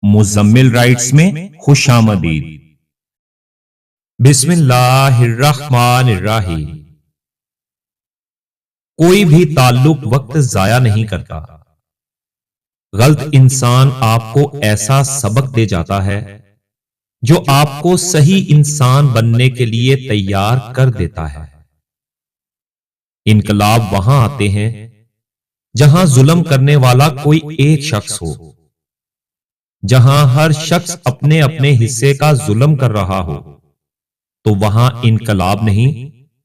Muzammil rights میں خوش آمدید۔ بسم اللہ الرحمن الرحیم۔ کوئی بھی تعلق وقت ضائع نہیں کرتا۔ غلط انسان آپ کو ایسا سبق دے جاتا ہے جو آپ کو صحیح انسان بننے کے لیے تیار کر دیتا ہے۔ انقلاب وہاں آتے ہیں جہاں ظلم کرنے والا کوئی ایک شخص ہو، جہاں ہر شخص اپنے اپنے حصے کا ظلم کر رہا ہو، تو وہاں انقلاب نہیں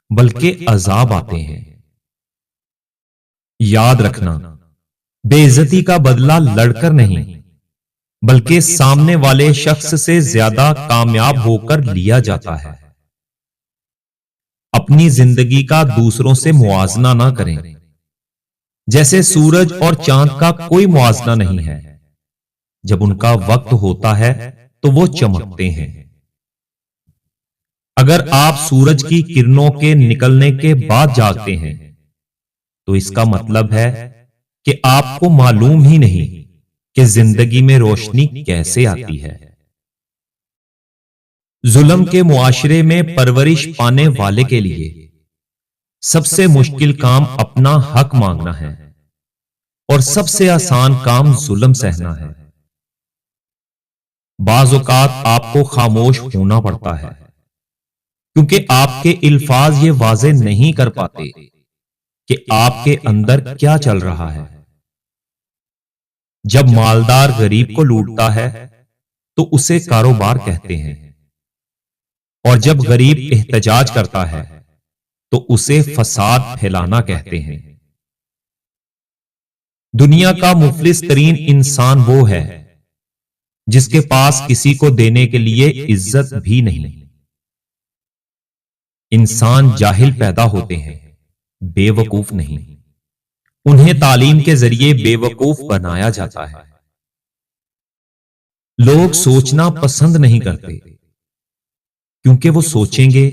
بلکہ عذاب آتے ہیں۔ یاد رکھنا، بے عزتی کا بدلہ لڑ کر نہیں بلکہ سامنے والے شخص سے زیادہ کامیاب ہو کر لیا جاتا ہے۔ اپنی زندگی کا دوسروں سے موازنہ نہ کریں، جیسے سورج اور چاند کا کوئی موازنہ نہیں ہے۔ جب ان کا وقت ہوتا ہے تو وہ چمکتے ہیں۔ اگر آپ سورج کی کرنوں کے نکلنے کے بعد جاگتے ہیں تو اس کا مطلب ہے کہ آپ کو معلوم ہی نہیں کہ زندگی میں روشنی کیسے آتی ہے۔ ظلم کے معاشرے میں پرورش پانے والے کے لیے سب سے مشکل کام اپنا حق مانگنا ہے اور سب سے آسان کام ظلم سہنا ہے۔ بعض اوقات آپ کو خاموش ہونا پڑتا ہے کیونکہ آپ کے الفاظ یہ واضح نہیں کر پاتے کہ آپ کے اندر کیا چل رہا ہے۔ جب مالدار غریب کو لوٹتا ہے تو اسے کاروبار کہتے ہیں، اور جب غریب احتجاج کرتا ہے تو اسے فساد پھیلانا کہتے ہیں۔ دنیا کا مفلس ترین انسان وہ ہے جس کے پاس کسی کو دینے کے لیے عزت بھی نہیں۔ انسان جاہل پیدا ہوتے ہیں، بے وقوف نہیں۔ انہیں تعلیم کے ذریعے بے وقوف بنایا جاتا ہے۔ لوگ سوچنا پسند نہیں کرتے کیونکہ وہ سوچیں گے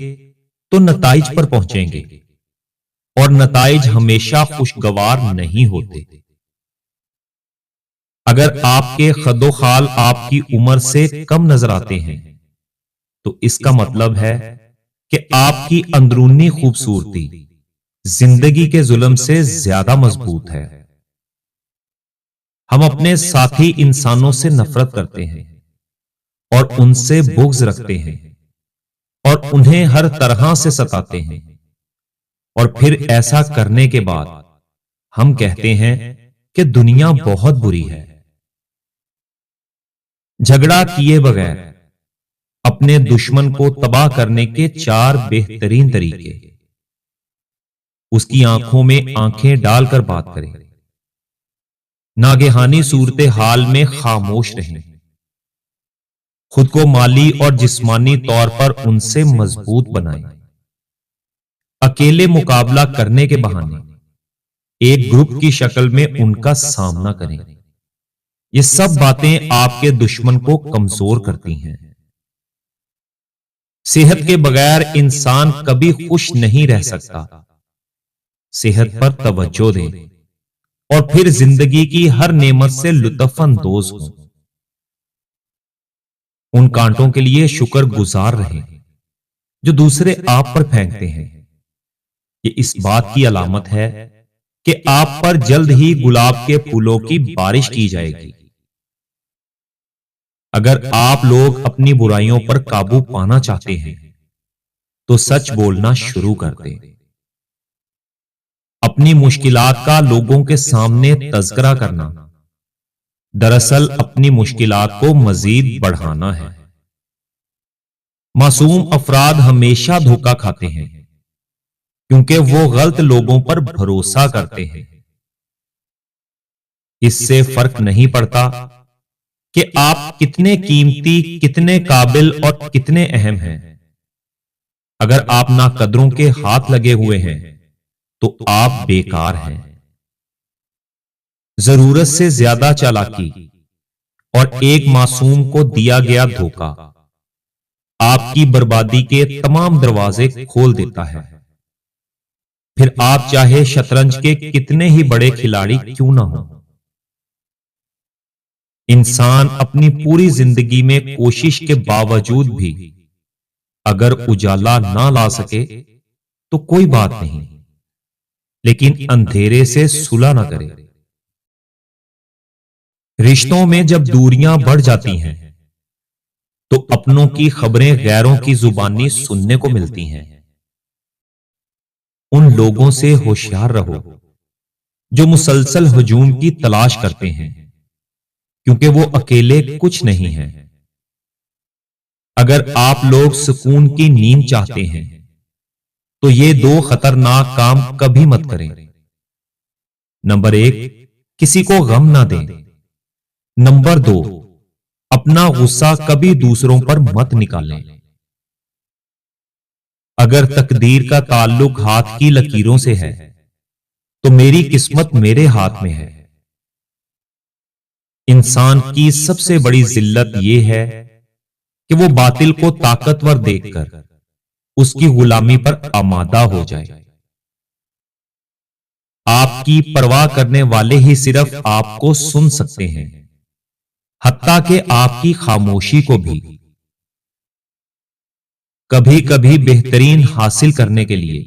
تو نتائج پر پہنچیں گے، اور نتائج ہمیشہ خوشگوار نہیں ہوتے۔ اگر آپ کے خد و خال آپ کی عمر سے کم نظر آتے ہیں تو اس کا مطلب ہے کہ آپ کی اندرونی خوبصورتی زندگی کے ظلم سے زیادہ مضبوط ہے۔ ہم اپنے ساتھی انسانوں سے نفرت کرتے ہیں اور ان سے بغض رکھتے ہیں اور انہیں ہر طرح سے ستاتے ہیں، اور پھر ایسا کرنے کے بعد ہم کہتے ہیں کہ دنیا بہت بری ہے۔ جھگڑا کیے بغیر اپنے دشمن کو تباہ کرنے کے 4 بہترین طریقے۔ اس کی آنکھوں میں آنکھیں ڈال کر بات کریں، ناگہانی صورتحال میں خاموش رہیں، خود کو مالی اور جسمانی طور پر ان سے مضبوط بنائیں، اکیلے مقابلہ کرنے کے بہانے ایک گروپ کی شکل میں ان کا سامنا کریں۔ یہ سب باتیں آپ کے دشمن کو کمزور کرتی ہیں۔ صحت کے بغیر انسان کبھی خوش نہیں رہ سکتا۔ صحت پر توجہ دیں اور پھر زندگی کی ہر نعمت سے لطف اندوز ہوں۔ ان کانٹوں کے لیے شکر گزار رہیں جو دوسرے آپ پر پھینکتے ہیں۔ یہ اس بات کی علامت ہے کہ آپ پر جلد ہی گلاب کے پھولوں کی بارش کی جائے گی۔ اگر آپ لوگ اپنی برائیوں پر قابو پانا چاہتے ہیں تو سچ بولنا شروع کر دیں۔ اپنی مشکلات کا لوگوں کے سامنے تذکرہ کرنا دراصل اپنی مشکلات کو مزید بڑھانا ہے۔ معصوم افراد ہمیشہ دھوکا کھاتے ہیں کیونکہ وہ غلط لوگوں پر بھروسہ کرتے ہیں۔ اس سے فرق نہیں پڑتا کہ آپ کتنے قیمتی، کتنے قابل اور کتنے اہم ہیں۔ اگر آپ ناقدروں کے ہاتھ لگے ہوئے ہیں تو آپ بیکار ہیں۔ ضرورت سے زیادہ چالاکی اور ایک معصوم کو دیا گیا دھوکا آپ کی بربادی کے تمام دروازے کھول دیتا ہے۔ پھر آپ چاہے شطرنج کے کتنے ہی بڑے کھلاڑی کیوں نہ ہوں۔ انسان اپنی پوری زندگی میں کوشش کے باوجود بھی اگر اجالا نہ لا سکے تو کوئی بات نہیں، لیکن اندھیرے سے صلح نہ کرے۔ رشتوں میں جب دوریاں بڑھ جاتی ہیں تو اپنوں کی خبریں غیروں کی زبانی سننے کو ملتی ہیں۔ ان لوگوں سے ہوشیار رہو جو مسلسل ہجوم کی تلاش کرتے ہیں، کیونکہ وہ اکیلے کچھ نہیں ہیں۔ اگر آپ لوگ سکون کی نیند چاہتے ہیں تو یہ دو خطرناک کام کبھی مت کریں۔ نمبر 1، کسی کو غم نہ دیں۔ نمبر 2، اپنا غصہ کبھی دوسروں پر مت نکالیں۔ اگر تقدیر کا تعلق ہاتھ کی لکیروں سے ہے تو میری قسمت میرے ہاتھ میں ہے۔ انسان کی سب سے بڑی ذلت یہ ہے کہ وہ باطل کو طاقتور دیکھ کر اس کی غلامی پر آمادہ ہو جائے۔ آپ کی پرواہ کرنے والے ہی صرف آپ کو سن سکتے ہیں، حتیٰ کہ آپ کی خاموشی کو بھی۔ کبھی کبھی بہترین حاصل کرنے کے لیے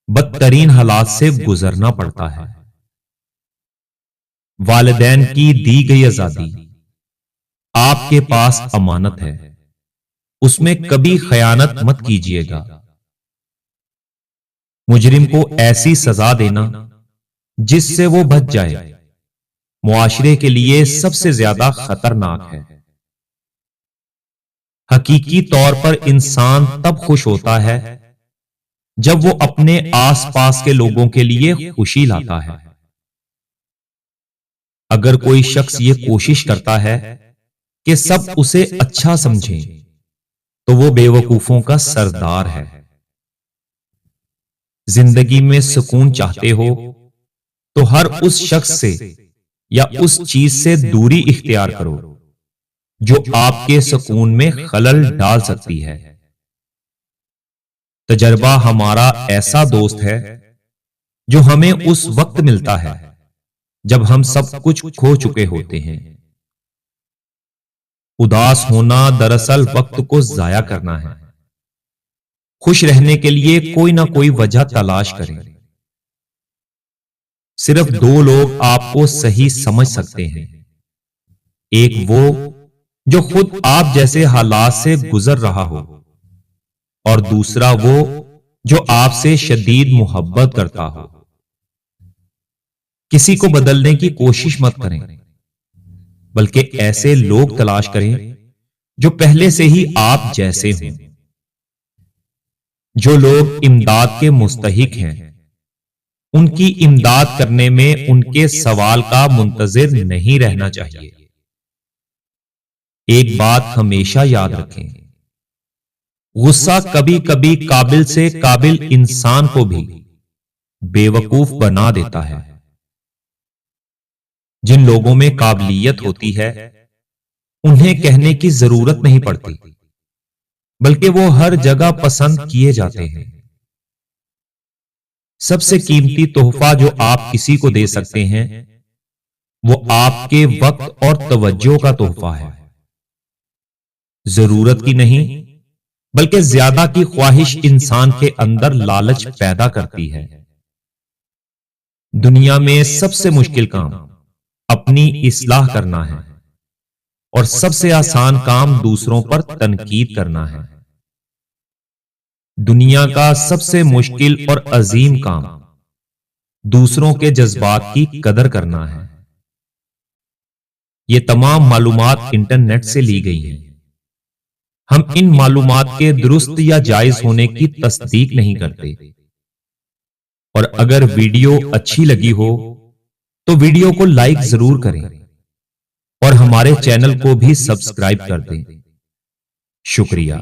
بدترین حالات سے گزرنا پڑتا ہے۔ والدین کی دی گئی آزادی آپ کے پاس امانت ہے، اس میں کبھی خیانت مت کیجیے گا۔ مجرم کو ایسی سزا دینا جس سے وہ بچ جائے معاشرے کے لیے سب سے زیادہ خطرناک ہے۔ حقیقی طور پر انسان تب خوش ہوتا ہے جب وہ اپنے آس پاس کے لوگوں کے لیے خوشی لاتا ہے۔ اگر کوئی شخص یہ کوشش کرتا ہے کہ سب اسے اچھا سمجھیں تو وہ بے وقوفوں کا سردار ہے۔ زندگی میں سکون چاہتے ہو تو ہر اس شخص سے یا اس چیز سے دوری اختیار کرو جو آپ کے سکون میں خلل ڈال سکتی ہے۔ تجربہ ہمارا ایسا دوست ہے جو ہمیں اس وقت ملتا ہے جب ہم سب کچھ کھو چکے ہوتے ہیں۔ اداس ہونا دراصل وقت کو ضائع کرنا ہے۔ خوش رہنے کے لیے کوئی نہ کوئی وجہ تلاش کریں۔ صرف دو لوگ آپ کو صحیح سمجھ سکتے ہیں، ایک وہ جو خود آپ جیسے حالات سے گزر رہا ہو، اور دوسرا وہ جو آپ سے شدید محبت کرتا ہو۔ کسی کو بدلنے کی کوشش مت کریں، بلکہ ایسے لوگ تلاش کریں جو پہلے سے ہی آپ جیسے ہوں۔ جو لوگ امداد کے مستحق ہیں ان کی امداد کرنے میں ان کے سوال کا منتظر نہیں رہنا چاہیے۔ ایک بات ہمیشہ یاد رکھیں، غصہ کبھی کبھی قابل سے قابل انسان کو بھی بے وقوف بنا دیتا ہے۔ جن لوگوں میں قابلیت ہوتی ہے انہیں کہنے کی ضرورت نہیں پڑتی، بلکہ وہ ہر جگہ پسند کیے جاتے ہیں۔ سب سے قیمتی تحفہ جو آپ کسی کو دے سکتے ہیں وہ آپ کے وقت اور توجہ کا تحفہ ہے۔ ضرورت کی نہیں بلکہ زیادہ کی خواہش انسان کے اندر لالچ پیدا کرتی ہے۔ دنیا میں سب سے مشکل کام اپنی اصلاح کرنا ہے، اور سب سے آسان کام دوسروں پر تنقید کرنا ہے۔ دنیا کا سب سے مشکل اور عظیم کام دوسروں کے جذبات کی قدر کرنا ہے۔ یہ تمام معلومات انٹرنیٹ سے لی گئی ہیں۔ ہم ان معلومات کے درست یا جائز ہونے کی تصدیق نہیں کرتے، اور اگر ویڈیو اچھی لگی ہو تو ویڈیو کو لائک ضرور کریں اور ہمارے چینل کو بھی سبسکرائب کر دیں۔ شکریہ۔